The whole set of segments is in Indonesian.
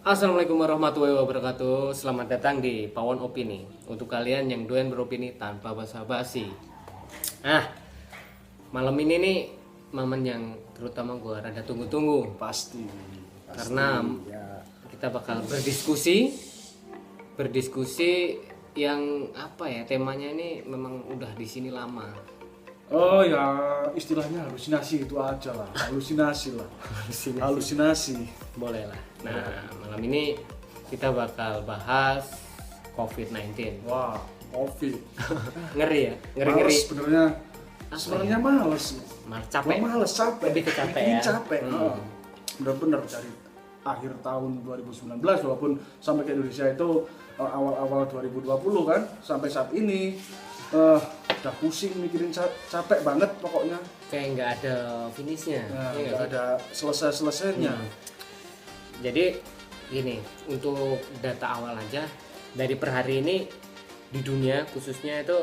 Assalamualaikum warahmatullahi wabarakatuh. Selamat datang di Pawon Opini. Untuk kalian yang doyan beropini tanpa basa-basi. Malam ini nih momen yang terutama gue rada tunggu-tunggu. Pasti. Karena ya. kita bakal berdiskusi yang apa ya, temanya ini memang udah di sini lama. Oh ya, istilahnya halusinasi itu aja lah. Halusinasi lah. Halusinasi. Boleh lah. Nah, malam ini kita bakal bahas COVID-19. Wah, COVID. Ngeri ya? Males Ngeri-ngeri. sebenarnya males. Capek. Males, capek. Lebih ke capek Ini ya? capek. Bener-bener dari akhir tahun 2019 walaupun sampai ke Indonesia itu awal-awal 2020 kan sampai saat ini udah pusing mikirin, capek banget pokoknya. Kayak nggak ada finishnya. Nah, Iya nggak sih? ada selesainya. Jadi gini, untuk data awal aja dari per hari ini di dunia khususnya itu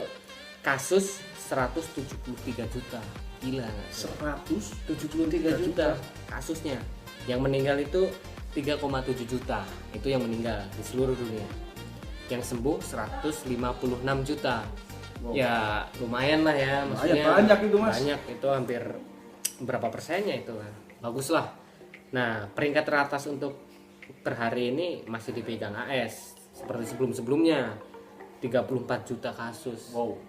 kasus 173 juta. Gila nggak sih? 173 juta kasusnya. Yang meninggal itu 3,7 juta. Itu yang meninggal di seluruh dunia. Yang sembuh 156 juta. Wow. Ya lumayan lah ya, maksudnya banyak itu, Mas. Banyak, itu hampir berapa persennya itu kan. Bagus lah. Nah, peringkat teratas untuk per hari ini masih dipegang AS seperti sebelum-sebelumnya, 34 juta kasus. Wow.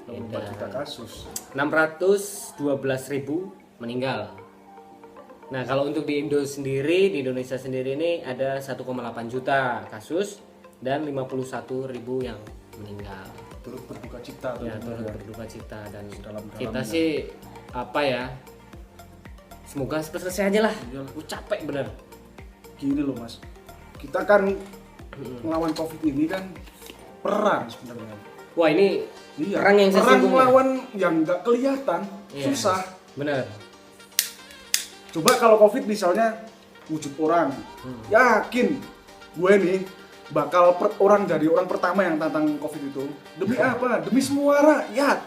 34 juta kasus. 612.000 meninggal. Nah, kalau untuk di Indonesia sendiri ini ada 1,8 juta kasus dan 51.000 yang meninggal. Turut berduka cita Ya, turut berduka cita dan Dalam-dalamnya. kita sih apa ya? Semoga selesai aja lah. Iyalah. Gue capek bener. Gini loh Mas, kita kan melawan COVID ini kan perang sebenarnya. Wah, ini Iya. perang yang perang sesungguhnya. melawan yang nggak kelihatan, Iya, susah. Bener. Coba kalau COVID misalnya wujud orang, yakin gue nih bakal orang dari orang pertama yang tantang COVID itu. Demi apa? Demi semua rakyat.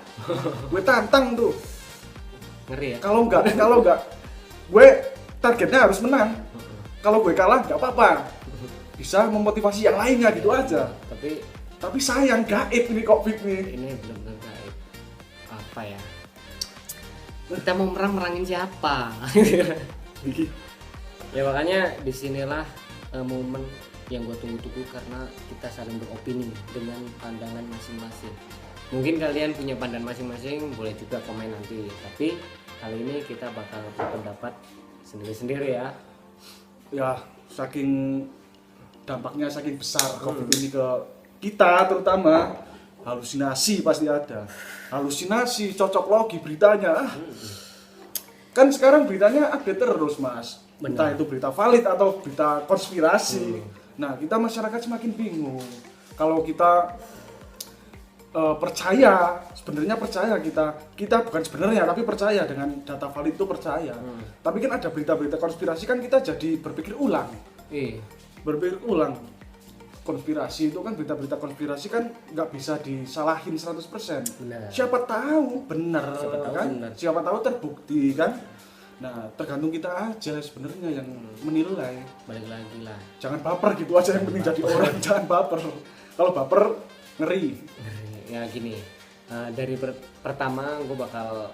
Gue tantang tuh. Ngeri ya. Kalau enggak, gue targetnya harus menang. Kalau gue kalah nggak apa-apa. Bisa memotivasi yang lainnya gitu aja. Tapi sayang gaib ini COVID nih. Ini benar-benar gaib. Apa ya? Kita mau merangin siapa? Ya makanya disinilah momen yang gue tunggu-tunggu karena kita saling beropini dengan pandangan masing-masing. Mungkin kalian punya pandangan masing-masing, boleh juga komen nanti. Tapi kali ini kita bakal berpendapat sendiri-sendiri ya. Ya, saking dampaknya saking besar COVID ini ke kita terutama, halusinasi pasti ada. Halusinasi, cocok logi beritanya. Kan sekarang beritanya update terus, Mas. Entah itu berita valid atau berita konspirasi. Nah, kita masyarakat semakin bingung. Kalau kita percaya, sebenarnya percaya kita bukan sebenarnya tapi percaya dengan data valid itu percaya. Tapi kan ada berita-berita konspirasi kan kita jadi berpikir ulang. Berpikir ulang. Konspirasi itu kan berita-berita konspirasi kan nggak bisa disalahin 100%. Benar. Siapa tahu benar kan? benar. Siapa tahu terbukti kan? Nah, tergantung kita aja sebenarnya yang menilai. Balik lagi lah. Jangan baper gitu aja, yang penting jadi orang, jangan baper. Kalau baper ngeri. Ya gini, dari pertama gue bakal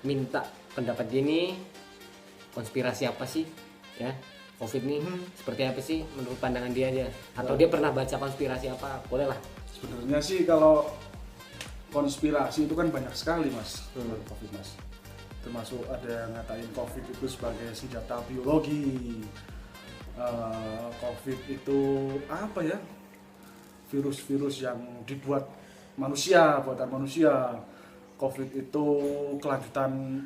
minta pendapat gini, konspirasi apa sih ya COVID nih, seperti apa sih menurut pandangan dia aja, atau dia pernah baca konspirasi apa, boleh lah. Sebenarnya sih kalau konspirasi itu kan banyak sekali Mas, COVID Mas. Termasuk ada yang ngatain COVID itu sebagai senjata biologi. COVID itu apa ya? Virus-virus yang dibuat manusia, buatan manusia. COVID itu kelanjutan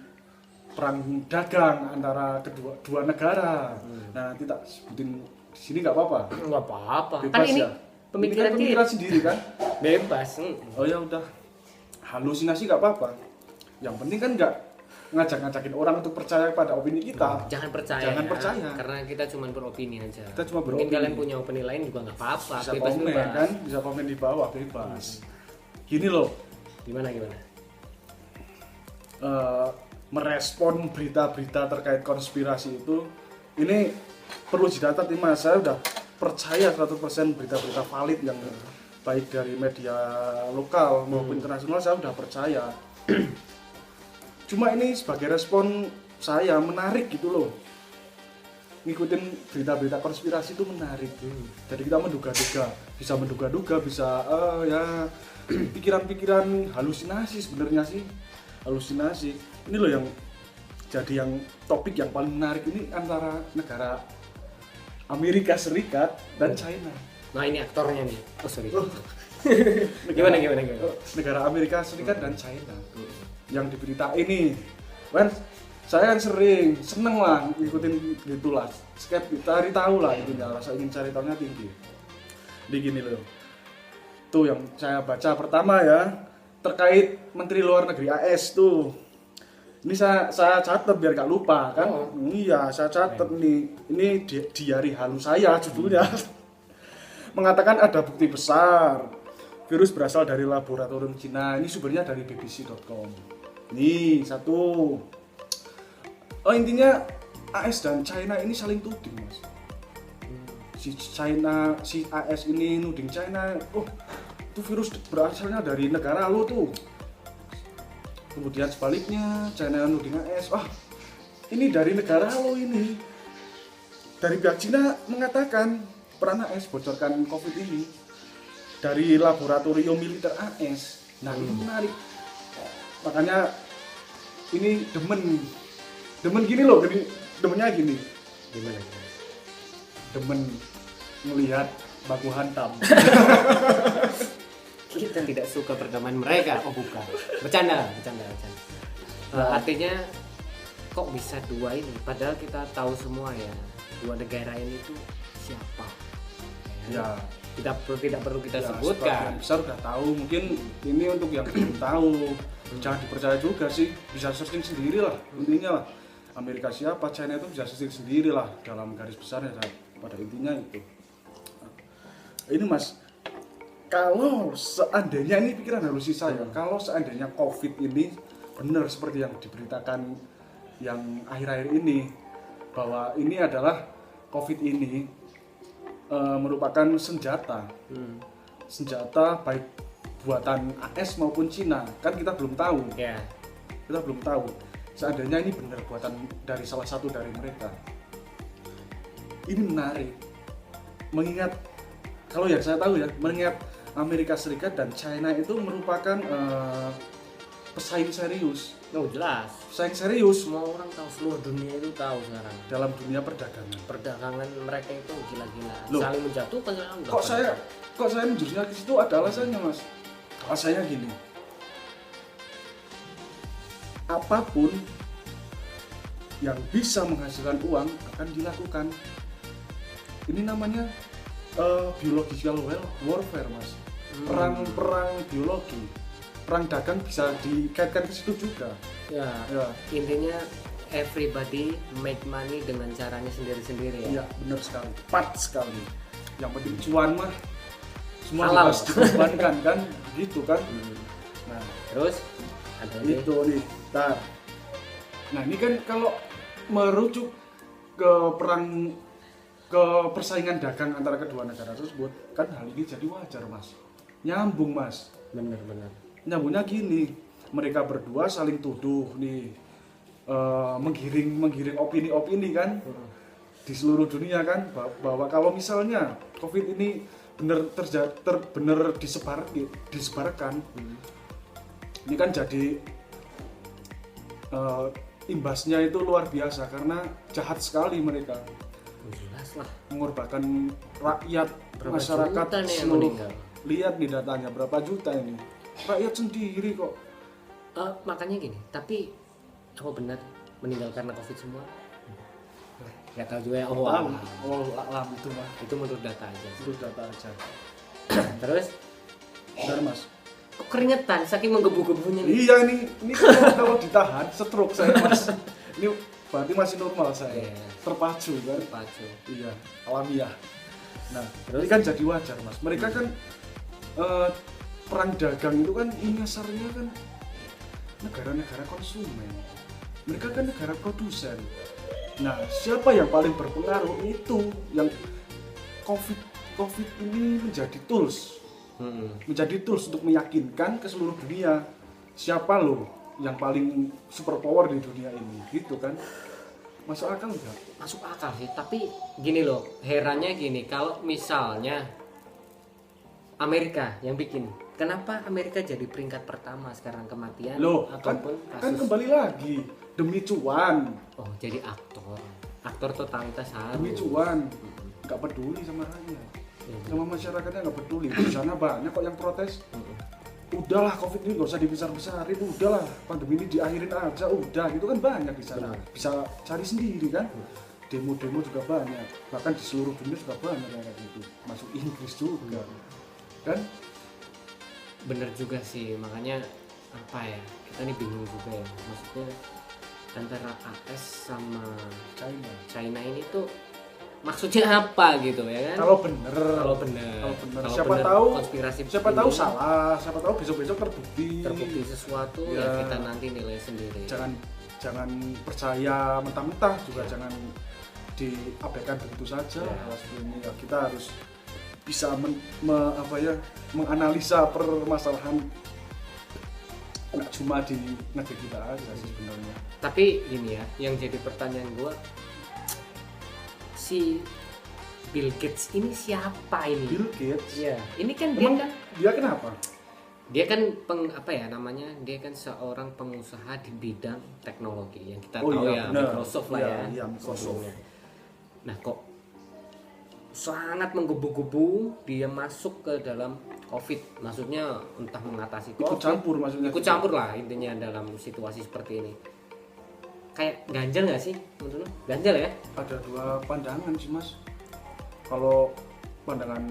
perang dagang antara dua negara. Nah, nanti tak sebutin di sini nggak apa-apa. Nggak apa-apa. Bebas Kan ini ya. pemikiran Ini kan sendiri kan. bebas. Oh ya udah, halusinasi nggak apa-apa. Yang penting kan nggak ngajak-ngajakin orang untuk percaya pada opini kita. Jangan percaya. Jangan ya, percaya. Karena kita cuma beropini aja. Kita cuma Mungkin beropini. kalian punya opini lain juga nggak apa-apa. Bisa Bebas komen kan, bisa komen di bawah bebas. Gini loh, Gimana? merespon berita-berita terkait konspirasi itu, ini perlu dicatat nih Mas. Saya udah percaya 100% berita-berita valid yang baik dari media lokal maupun internasional, saya udah percaya. Cuma ini sebagai respon saya menarik gitu loh. Ngikutin berita-berita konspirasi itu menarik. Jadi kita menduga-duga, bisa ya pikiran-pikiran halusinasi sebenarnya sih. Halusinasi. Ini loh yang jadi yang topik yang paling menarik ini antara negara Amerika Serikat dan China. Nah ini aktornya nih. Oh sorry. Gimana? Negara Amerika Serikat dan China yang diberita ini. Kan saya kan seneng lah ngikutin gitulah. Skeptis, cari tahu lah intinya, rasa ingin cari tahunya tinggi. Di gini loh. Tuh yang saya baca pertama ya, terkait Menteri Luar Negeri AS tuh. Ini saya catat biar gak lupa kan. Iya, saya catat nih. Ini diari halus saya judulnya. Mengatakan ada bukti besar virus berasal dari laboratorium Cina. Ini sumbernya dari bbc.com. Nih, satu. Oh, intinya AS dan China ini saling tuding, Mas. Si AS ini nuding China, oh, itu virus berasalnya dari negara lo tuh. Kemudian sebaliknya, China nuding AS, wah, ini dari negara lo ini. Dari pihak Cina mengatakan peran AS bocorkan COVID ini dari laboratorium militer AS. Nah, ini menarik. Makanya ini demen gini loh, demennya gini. Gimana? Demen melihat baku hantam. Kita tidak suka perkaman mereka. Oh bukan. Bercanda. Artinya kok bisa dua ini? Padahal kita tahu semua ya, dua negara ini tuh siapa? Ya, tidak perlu kita ya, sebutkan. Besar udah tahu, mungkin ini untuk yang belum tahu. Jangan dipercaya juga sih, bisa searching sendiri lah intinya lah. Amerika siapa, China itu bisa searching sendiri lah dalam garis besarnya pada intinya itu. Ini Mas, kalau seandainya ini pikiran halusi saya, kalau seandainya COVID ini benar seperti yang diberitakan yang akhir-akhir ini, bahwa ini adalah COVID ini merupakan senjata baik buatan AS maupun Cina, kan kita belum tahu. Ya. Kita belum tahu. Seandainya ini benar buatan dari salah satu dari mereka, ini menarik. Mengingat kalau yang saya tahu ya, mengingat Amerika Serikat dan China itu merupakan pesaing serius. Oh jelas. Pesaing serius. Semua orang tahu, seluruh dunia itu tahu sekarang. Dalam dunia perdagangan. Perdagangan mereka itu gila-gila. Loh, saling menjatuhkan. Kok saya menjurusnya ke situ ada alasannya, Mas. Alasannya gini. Apapun yang bisa menghasilkan uang akan dilakukan. Ini namanya biological warfare, Mas. Perang biologi. Perang dagang bisa dikaitkan ke situ juga. Ya. Intinya everybody make money dengan caranya sendiri-sendiri ya. Iya, benar sekali. Tepat sekali. Yang penting cuan mah semua halal harus dikorbankan kan, gitu kan. Nah, terus ada itu nih. Nah, ini kan kalau merujuk ke persaingan dagang antara kedua negara tersebut, kan hal ini jadi wajar, Mas. Nyambung, Mas. Benar. Nyambungnya gini, mereka berdua saling tuduh nih, menggiring opini-opini kan di seluruh dunia kan, bahwa kalau misalnya COVID ini benar disebarkan, ini kan jadi imbasnya itu luar biasa karena jahat sekali mereka. Jelas lah. Mengorbankan rakyat, Berapa masyarakat juta nih yang seluruh. meninggal? Lihat nih datanya berapa juta ini. Rakyat sendiri kok. Makanya gini, tapi apa benar meninggal karena COVID semua? Gak tahu juga ya. Alam itu mah. Itu menurut data aja. Itu data aja. Terus? Benar, Mas. Kok keringetan saking menggebu-gebunya nih? Iya ini kalau ditahan stroke saya, Mas. Ini berarti masih normal saya. Iya. Terpacu kan? Terpacu. Iya, alamiah. Nah, Terus? ini kan jadi wajar, Mas. Mereka kan perang dagang itu kan nyasarnya kan negara-negara konsumen. Mereka kan negara produsen. Nah, siapa yang paling berpengaruh itu yang COVID ini menjadi tools untuk meyakinkan ke seluruh dunia siapa loh yang paling super power di dunia ini, gitu kan? Masuk akal nggak? Masuk akal sih, tapi gini loh, herannya gini, kalau misalnya Amerika yang bikin, kenapa Amerika jadi peringkat pertama sekarang kematian Loh, ataupun kan kembali lagi demi cuan, Oh, jadi aktor totalitas demi harus. cuan, nggak peduli sama rakyat, sama masyarakatnya nggak peduli. Di sana banyak kok yang protes. Udahlah COVID ini nggak usah dibesar-besarin, udahlah pandemi ini diakhirin aja, udah gitu kan, banyak di sana. Bisa cari sendiri kan. Demo-demo juga banyak, bahkan di seluruh dunia juga banyak kayak gitu, masuk Inggris juga kan. Bener juga sih, makanya apa ya, kita nih bingung juga ya, maksudnya antara AS sama China ini tuh maksudnya apa gitu ya kan? Kalau bener Kalau siapa bener tahu konspirasi siapa tahu ini salah, siapa tahu besok-besok terbukti sesuatu Ya. ya kita nanti nilai sendiri. Jangan percaya mentah-mentah juga, jangan diabaikan begitu saja. Sebenarnya ya, kita harus bisa menganalisa permasalahan nggak cuma di negeri kita aja sih sebenarnya. Tapi gini ya, yang jadi pertanyaan gua, si Bill Gates ini siapa ini? Bill Gates, Iya, ini kan emang dia dia kenapa? kan dia kan seorang pengusaha di bidang teknologi yang kita Oh tahu iya, ya, benar. Microsoft lah Iya, ya. iya, Microsoft. sebelumnya. Nah, kok sangat menggebu-gebu dia masuk ke dalam COVID, maksudnya entah mengatasi Ikut COVID, campur maksudnya. ikut campur lah intinya dalam situasi seperti ini. Kayak ganjal nggak sih menurut lo? Ganjal ya? Ada dua pandangan sih Mas. Kalau pandangan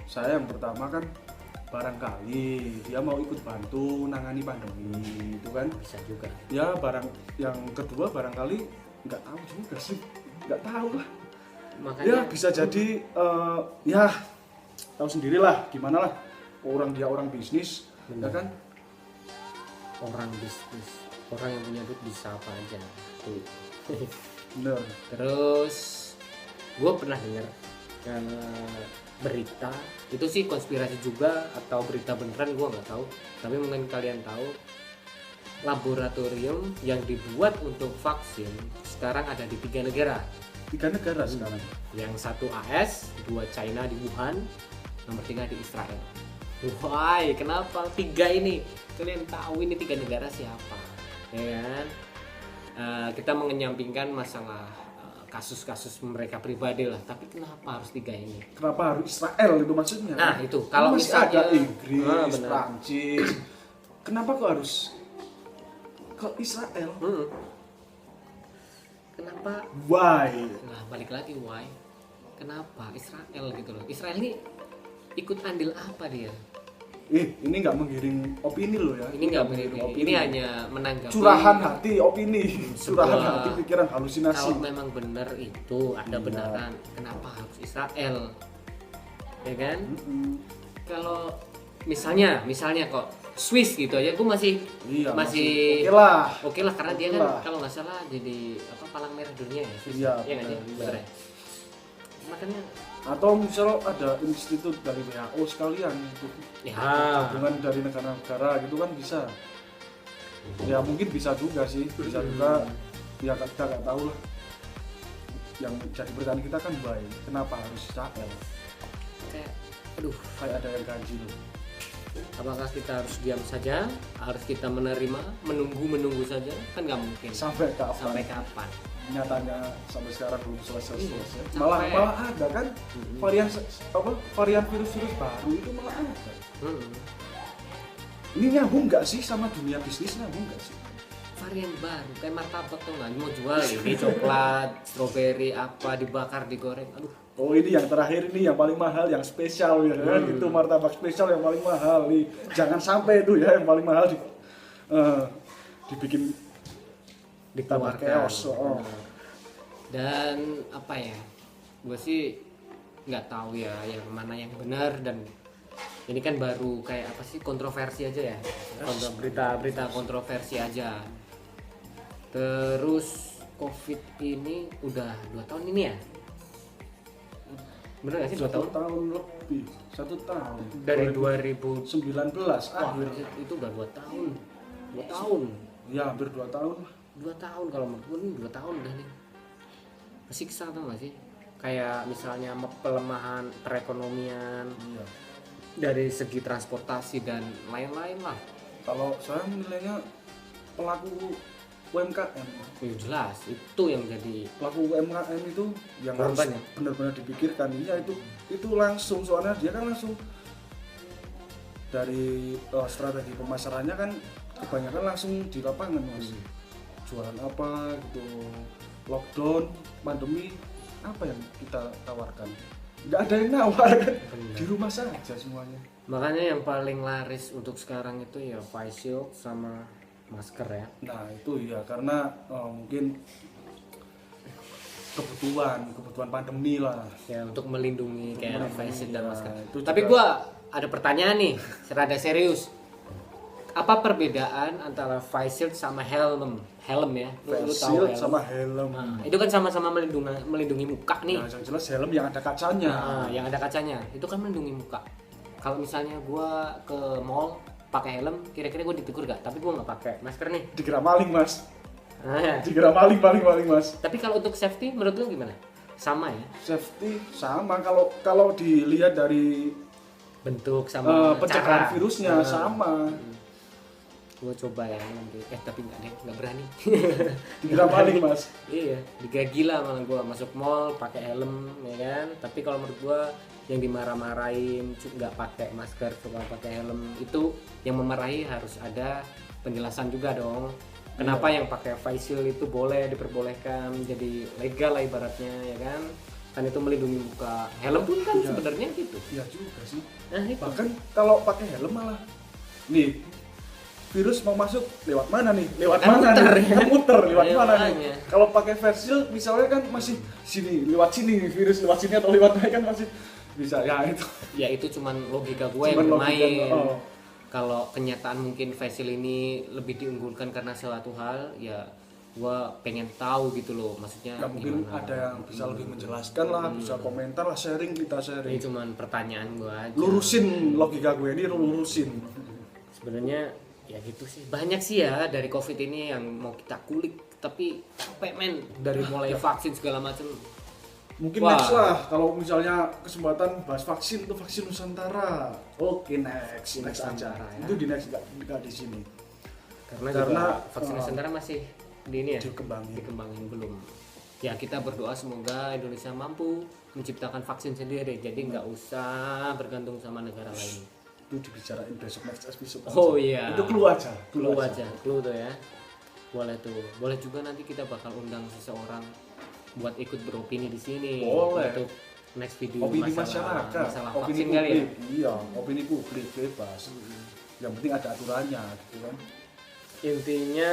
saya yang pertama kan, barangkali dia mau ikut bantu nangani pandemi itu kan. Bisa juga. Ya yang kedua barangkali nggak tahu juga sih, nggak tahu lah. Makanya Ya bisa jadi ya tahu sendirilah gimana lah, orang bisnis. Benar. Ya kan. orang bisnis, orang yang punya duit bisa apa aja tuh. Bener. Terus gue pernah dengar berita itu sih konspirasi juga atau berita beneran gue nggak tahu, tapi mungkin kalian tahu, laboratorium yang dibuat untuk vaksin sekarang ada di 3 negara. 3 negara sekarang. Yang satu AS, 2 China di Wuhan, nomor 3 di Israel. Why? Kenapa 3 ini? Kalian tahu ini 3 negara siapa? Ya kan? Kita mengenyampingkan masalah kasus-kasus mereka pribadi lah, tapi kenapa harus 3 ini? Kenapa harus Israel itu maksudnya? Nah itu, kalau masih misalnya ada Inggris, benar. Prancis, kenapa kok harus ke Israel? Kenapa? Why? Nah balik lagi why? Kenapa Israel gitu loh? Israel ini ikut andil apa dia? Ini nggak menggiring opini loh ya. Ini nggak menggiring opini, ini hanya menanggapi curahan hati opini, curahan sebuah- hati pikiran, halusinasi. Kalau memang benar itu ada benaran, kenapa harus Israel? Ya kan? Kalau misalnya kok Swiss gitu aja, gue masih Iya, masih oke lah. karena dia Oke kan lah. kalau nggak salah jadi palang merah dunia ya Swiss. Iya, Iya nggak sih? benar, Bener iya. ya? Makanya Atau misal ada institut dari WHO sekalian itu, ya gabungan dari negara-negara gitu kan bisa. Ya mungkin bisa juga sih, bisa juga. Ya kita nggak tahu lah. Yang jadi pertanyaan kita kan baik, kenapa harus Israel? kayak aduh, Kayak ada yang ganjil. apakah kita harus diam saja? Harus kita menerima, menunggu saja? Kan nggak mungkin. Sampai kapan? Sampai kapan? Nyatanya sampai sekarang belum selesai. Iya, Malah ada kan varian virus baru itu malah ada. Ini nyambung nggak sih sama dunia bisnis, nyambung nggak sih? Varian baru kayak martabak tuh nggak mau jual ini coklat, stroberi apa dibakar digoreng, aduh. Oh ini yang terakhir ini yang paling mahal, yang spesial ya kan, itu martabak spesial yang paling mahal nih. Jangan sampai itu ya yang paling mahal dibikin tambah Dikeluarkan. chaos. Oh. Dan apa ya, gue sih nggak tahu ya yang mana yang benar, dan ini kan baru kayak apa sih, kontroversi aja ya, berita kontroversi aja. Terus COVID ini udah 2 tahun ini ya, Bener nggak sih 2 Satu tahun? tahun lebih, 1 tahun. Dari 2019 wah akhir. itu udah 2 tahun. 2 tahun. Ya hampir 2 tahun lah. 2 tahun kalau menurut gue ini 2 tahun udah nih. Kesiksa tau gak sih? Kayak misalnya pelemahan perekonomian Iya. dari segi transportasi dan lain-lain lah. Kalau saya menilainya pelaku UMKM, Ya jelas itu yang jadi pelaku UMKM itu yang harus korban ya? benar-benar dipikirkan. Iya itu langsung, soalnya dia kan langsung dari strategi pemasarannya kan kebanyakan langsung di lapangan mas. Jualan apa gitu, lockdown, pandemi, apa yang kita tawarkan? Nggak ada yang nawar kan, di rumah saja semuanya. Makanya yang paling laris untuk sekarang itu ya face shield sama masker ya. Nah itu ya karena mungkin kebutuhan pandemi lah. Ya untuk melindungi kayak Melindungi, face shield dan ya, masker. itu Tapi juga- gua ada pertanyaan nih, serada serius. Apa perbedaan antara face shield sama helm? Helm ya. Lu Face tahu shield helm? sama helm. Nah, itu kan sama-sama melindungi muka nih. Nah, yang jelas helm yang ada kacanya. Nah, yang ada kacanya itu kan melindungi muka. Kalau misalnya gua ke mall pakai helm, kira-kira gua ditegur gak? Tapi gua nggak pakai masker nih. Dikira maling mas. Nah, ya. Dikira maling mas. Tapi kalau untuk safety menurut lu gimana? Sama ya? Safety sama kalau dilihat dari Bentuk sama pencegahan cara. virusnya Nah, sama. Gua coba ya nanti. Tapi nggak deh, nggak berani. Dikira maling mas. Iya, dikira gila malah gua masuk mall pakai helm ya kan. Tapi kalau menurut gua yang dimarah-marahin nggak pakai masker cuma pakai helm itu yang memarahi harus ada penjelasan juga dong. Kenapa yang pakai face shield itu boleh diperbolehkan jadi legal lah ibaratnya ya kan? Kan itu melindungi muka. Helm pun kan Iya. sebenarnya gitu. Iya juga sih. Nah, itu. Bahkan kalau pakai helm malah nih virus mau masuk lewat mana nih? Lewat Kan mana muter, nih? ya. Kan muter lewat Iya, mana makanya. nih? Kalau pakai face shield misalnya kan masih sini, lewat sini nih virus lewat sini atau lewat mana kan masih bisa ya itu. Ya itu cuman logika gue yang Cuman logika, bermain. oh. Kalau kenyataan mungkin face shield ini lebih diunggulkan karena suatu hal, ya gue pengen tahu gitu loh, maksudnya Ya mungkin gimana. ada yang bisa lebih menjelaskan lah, bisa komentar lah, sharing kita Ini sharing. cuman pertanyaan gue aja. Lurusin logika gue ini, lurusin. Sebenarnya ya gitu sih. Banyak sih ya dari COVID ini yang mau kita kulik, tapi capek men dari mulai vaksin segala macam. Mungkin Wah. next lah kalau misalnya kesempatan bahas vaksin itu vaksin Nusantara. Oke next aja. Nusantara, ya. Itu di next nggak di sini. Karena Karena, vaksin Nusantara masih di ini ya, Dikembangin. belum. Ya kita berdoa semoga Indonesia mampu menciptakan vaksin sendiri, jadi nggak usah bergantung sama negara lain. Itu dibicarain besok next episode. Oh aja. iya. Itu clue aja. Clue aja, clue tuh ya. Boleh tuh. Boleh juga nanti kita bakal undang seseorang buat ikut beropini di sini. Boleh. Untuk next video Opini masalah masyarakat, opini vaksin kali ya. publik. Iya, opini publik bebas. Yang penting ada aturannya gitu kan. Intinya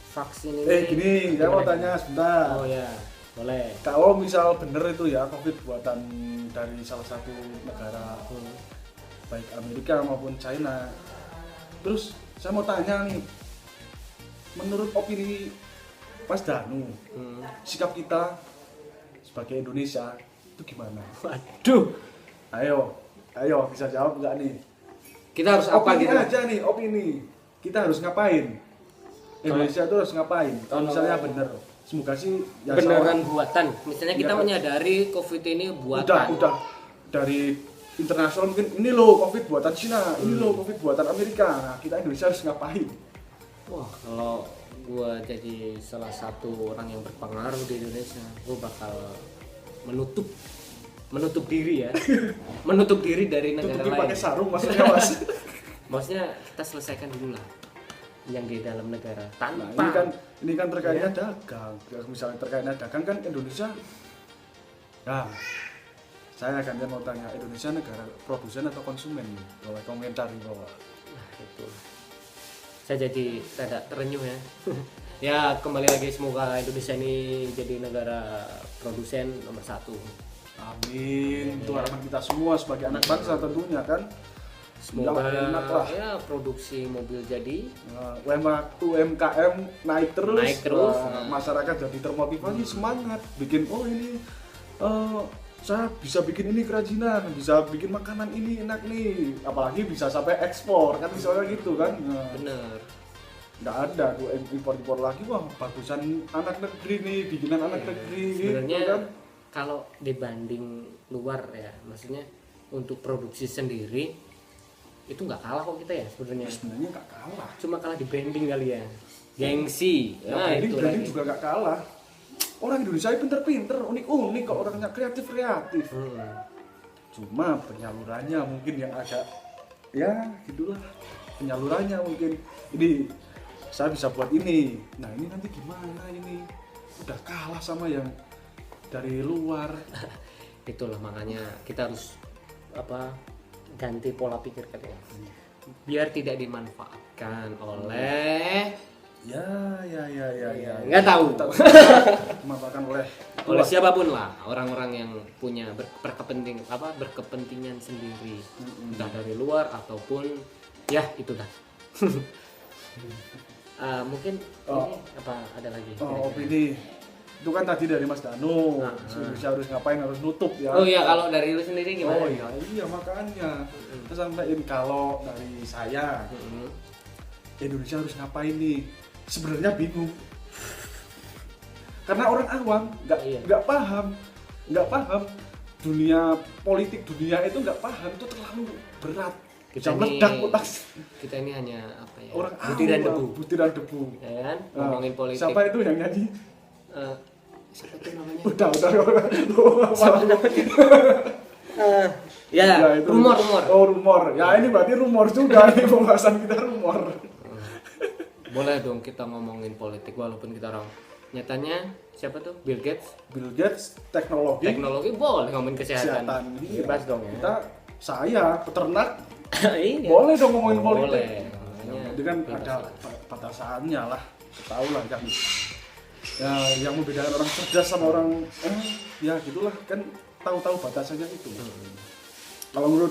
vaksin ini. Gini, saya mau Gimana? tanya sebentar. Oh ya, boleh. Kalau misal bener itu ya COVID buatan dari salah satu negara baik Amerika maupun China. Terus saya mau tanya nih, menurut opini Mas Danu, sikap kita sebagai Indonesia itu gimana? Waduh. Ayo bisa jawab nggak nih? Kita harus apa Opini gitu? aja nih, opini. Kita harus ngapain? Indonesia itu harus ngapain? Kalau misalnya bener, semoga sih ya Beneran buatan. Misalnya kita Ya. menyadari COVID ini buatan. udah dari internasional mungkin ini loh COVID buatan Cina, ini loh COVID buatan Amerika. Nah, kita Indonesia harus ngapain? Wah, kalau gua jadi salah satu orang yang berpengaruh di Indonesia, gua bakal menutup diri ya. Menutup diri dari negara Tutupi lain. pakai sarung maksudnya Mas. Maksudnya kita selesaikan dulu lah yang di dalam negara Nah, tanpa ini kan terkaitnya dagang. Misalnya terkaitnya dagang kan Indonesia. Nah, saya akan mau tanya, Indonesia negara produsen atau konsumen? Boleh komentar di bawah. Nah, itu. Saya jadi rada terenyuh ya. Ya kembali lagi, semoga Indonesia ini jadi negara produsen nomor 1. Amin. Itu harapan kita semua sebagai anak bangsa tentunya kan. Semoga enak lah. ya produksi mobil jadi UMKM naik terus, Naik terus. masyarakat jadi termotivasi semangat bikin ini saya bisa bikin ini kerajinan, bisa bikin makanan ini enak nih, apalagi bisa sampai ekspor kan misalnya gitu kan. Nah, Bener. nggak ada tuh impor lagi, wah bagusan anak negeri nih, bikinan anak negeri Sebenarnya gitu kan. kalau dibanding luar ya, maksudnya untuk produksi sendiri itu nggak kalah kok kita ya sebenarnya. Sebenarnya nggak kalah. Cuma kalah di branding kali ya. Gengsi. Nah, itu branding lagi. juga nggak kalah. Orang Indonesia itu pinter-pinter, unik-unik kok, orangnya kreatif-kreatif. Cuma penyalurannya mungkin yang agak ya gitulah, penyalurannya mungkin. Ini saya bisa buat ini, nah ini nanti gimana ini, udah kalah sama yang dari luar. Itulah makanya kita harus ganti pola pikir katanya. Biar tidak dimanfaatkan oleh Ya. nggak tahu. Dimanfaatkan oleh Oleh siapapun lah, orang-orang yang punya berkepentingan sendiri, entah dari luar ataupun ya itu dah. Mungkin ini apa ada lagi? Opini itu kan tadi dari Mas Danu, Indonesia harus ngapain, harus nutup ya. Oh iya, kalau dari lu sendiri gimana? Oh iya makanya kita sampaikan kalau dari saya Indonesia harus ngapain nih, sebenarnya bingung karena orang awam nggak paham dunia politik, dunia itu nggak paham, itu terlalu berat, bisa meledak otak Kita ini hanya apa ya? orang butiran awam, debu ya kan? Ngomongin politik. siapa itu yang nyanyi? Siapa itu namanya? udah Ya, itu rumor ya, ini berarti rumor juga nih, pembahasan kita rumor. Boleh dong kita ngomongin politik walaupun kita orang nyatanya siapa tuh? Bill Gates teknologi boleh ngomongin kesehatan. Iya. Bebas dong ya. Saya peternak Iya. boleh dong ngomongin politik. Boleh. Itu kan ada batasannya lah, tahu lah kan. Ya yang membedakan orang cerdas sama orang ya gitulah kan, tahu batasannya itu. Kalau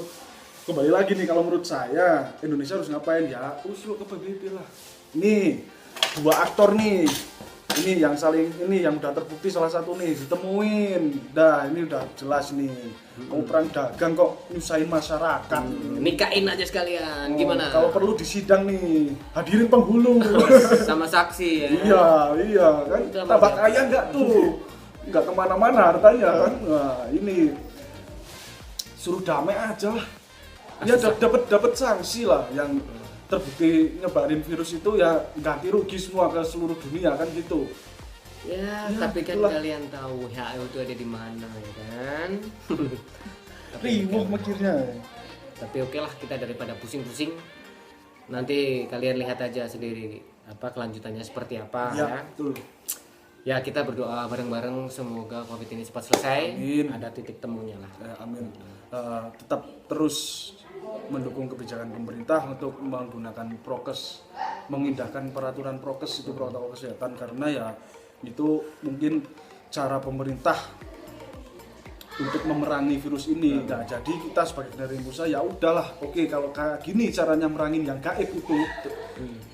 kembali lagi nih, kalau menurut saya Indonesia harus ngapain ya, usul ke PBB lah. Nih dua aktor nih, ini yang udah terbukti salah satu nih ditemuin, dah ini udah jelas nih mau perang dagang kok nyusahin masyarakat. Nikahin aja sekalian, gimana? Kalau perlu di sidang nih hadirin penghulu sama saksi ya. Iya kan, tambah kaya nggak tuh, nggak kemana-mana hartanya kan. Nah ini suruh damai aja lah, ya dapat sanksi lah, yang terbukti nyebarin virus itu ya ganti rugi semua ke seluruh dunia kan gitu. Ya tapi kan itulah. Kalian tahu WHO itu ada di mana ya kan? Riuh mikirnya. Tapi oke lah, kita daripada pusing-pusing, nanti kalian lihat aja sendiri kelanjutannya seperti apa ya. Betul. Ya kita berdoa bareng-bareng semoga COVID ini cepat selesai. Amin. Ada titik temunya lah. Amin. Tetap terus mendukung kebijakan pemerintah untuk menggunakan prokes, mengindahkan peraturan prokes itu, protokol kesehatan, karena ya itu mungkin cara pemerintah untuk memerangi virus ini. Nah, jadi kita sebagai penerima usaha ya udahlah, oke kalau kayak gini caranya merangin yang gaib itu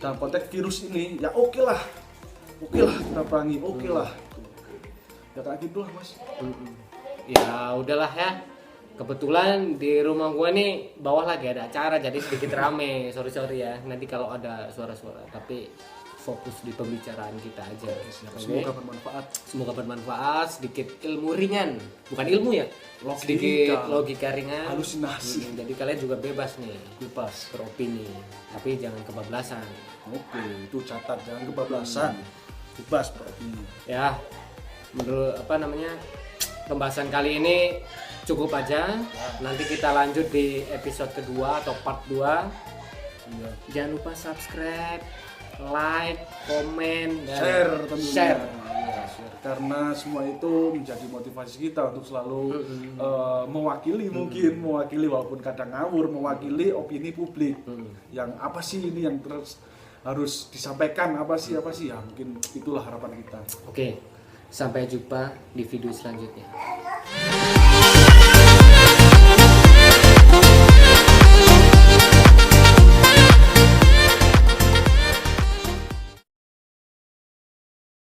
dalam konteks virus ini ya oke lah kita perangi, oke lah ya kayak gitulah Mas. Ya udahlah ya. Kebetulan di rumah gua nih bawah lagi ada acara, jadi sedikit rame. Sorry ya. Nanti kalau ada suara-suara, tapi fokus di pembicaraan kita aja. Semoga bermanfaat. Sedikit ilmu ringan, bukan ilmu ya. Sedikit logika ringan. Halusinasi. Jadi kalian juga bebas beropini, tapi jangan kebablasan. Oke, itu catat, jangan kebablasan. Bebas beropini. Ya, menurut pembahasan kali ini cukup aja. Nanti kita lanjut di episode kedua atau part 2. Iya. Jangan lupa subscribe, like, komen, dan share. Karena semua itu menjadi motivasi kita untuk selalu mewakili walaupun kadang ngawur, mewakili opini publik. Yang apa sih ini yang terus harus disampaikan, apa sih ya, mungkin itulah harapan kita. Oke. Sampai jumpa di video selanjutnya.